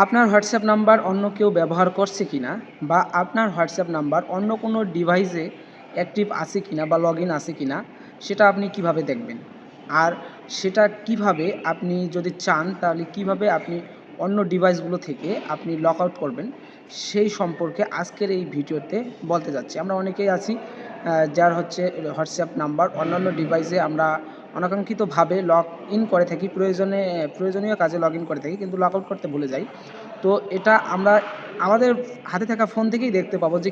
আপনার WhatsApp number অন্য কেউ ব্যবহার করছে কিনা বা আপনার হোয়াটসঅ্যাপ নাম্বার অন্য কোনো ডিভাইসে অ্যাক্টিভ আছে কিনা বা লগ ইন আছে কিনা সেটা আপনি কিভাবে দেখবেন, আর সেটা কিভাবে আপনি যদি চান তাহলে কিভাবে আপনি অন্য ডিভাইসগুলো থেকে আপনি লগ আউট করবেন সেই সম্পর্কে আজকের এই ভিডিওতে বলতে যাচ্ছি। আমরা অনেকেই আছি যার হচ্ছে হোয়াটসঅ্যাপ নাম্বার অন্যান্য ডিভাইসে আমরা অনাকাঙ্ক্ষিতভাবে লগ ইন করে থাকি, প্রয়োজনীয় কাজে লগ ইন করে থাকি, কিন্তু লগ আউট করতে ভুলে যাই। তো এটা আমরা আমাদের হাতে থাকা ফোন থেকেই দেখতে পাবো যে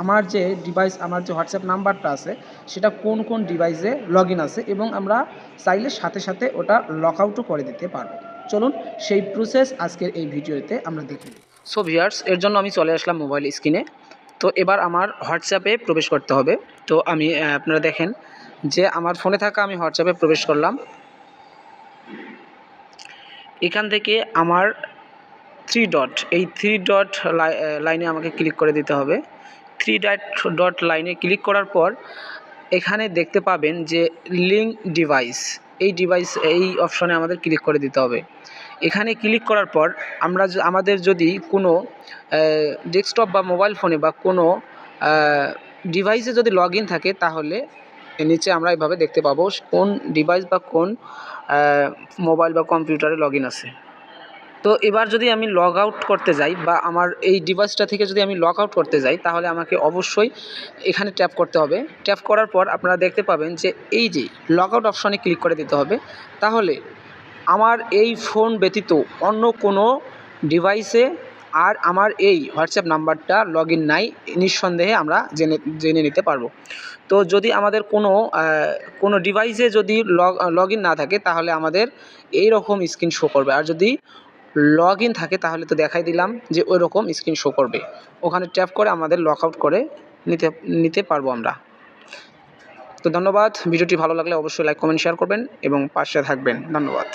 আমার যে ডিভাইস, আমার যে হোয়াটসঅ্যাপ নাম্বারটা আছে সেটা কোন কোন ডিভাইসে লগ ইন আছে, এবং আমরা চাইলে সাথে সাথে ওটা লক আউটও করে দিতে পারবো। চলুন সেই প্রসেস আজকের এই ভিডিওতে আমরা দেখি। সো ভিউয়ার্স, এর জন্য আমি চলে আসলাম মোবাইল স্ক্রিনে। তো এবার আমার হোয়াটসঅ্যাপে প্রবেশ করতে হবে। তো আমি আপনারা দেখেন যে আমার ফোনে থাকা আমি হোয়াটসঅ্যাপে প্রবেশ করলাম। এখান থেকে আমার এই থ্রি ডট লাইনে আমাকে ক্লিক করে দিতে হবে। থ্রি ডট লাইনে ক্লিক করার পর এখানে দেখতে পাবেন যে লিঙ্ক ডিভাইস, এই অপশনে আমাদের ক্লিক করে দিতে হবে। এখানে ক্লিক করার পর আমাদের যদি কোনো ডেস্কটপ বা মোবাইল ফোনে বা কোনো ডিভাইসে যদি লগ ইন থাকে তাহলে নিচে আমরা এভাবে দেখতে পাবো কোন ডিভাইস বা কোন মোবাইল বা কম্পিউটারে লগ ইন আছে। তো এবার যদি আমি লগ আউট করতে যাই বা আমার এই ডিভাইসটা থেকে যদি আমি লগ আউট করতে যাই তাহলে আমাকে অবশ্যই এখানে ট্যাপ করতে হবে। ট্যাপ করার পর আপনারা দেখতে পাবেন যে এই যে লগ আউট অপশনে ক্লিক করে দিতে হবে। তাহলে আমার এই ফোন ব্যতীত অন্য কোনো ডিভাইসে আর আমার এই হোয়াটসঅ্যাপ নাম্বারটা লগ ইন নাই, নিঃসন্দেহে আমরা জেনে নিতে পারবো। তো যদি আমাদের কোনো ডিভাইসে যদি লগ ইন না থাকে তাহলে আমাদের এই রকম স্ক্রিন শো করবে, আর যদি লগ ইন থাকে তাহলে তো দেখাই দিলাম যে ওই রকম স্ক্রিন শো করবে। ওখানে ট্যাপ করে আমাদের লগ আউট করে নিতে পারবো আমরা। তো ধন্যবাদ। ভিডিওটি ভালো লাগলে অবশ্যই লাইক, কমেন্ট, শেয়ার করবেন এবং পাশে থাকবেন। ধন্যবাদ।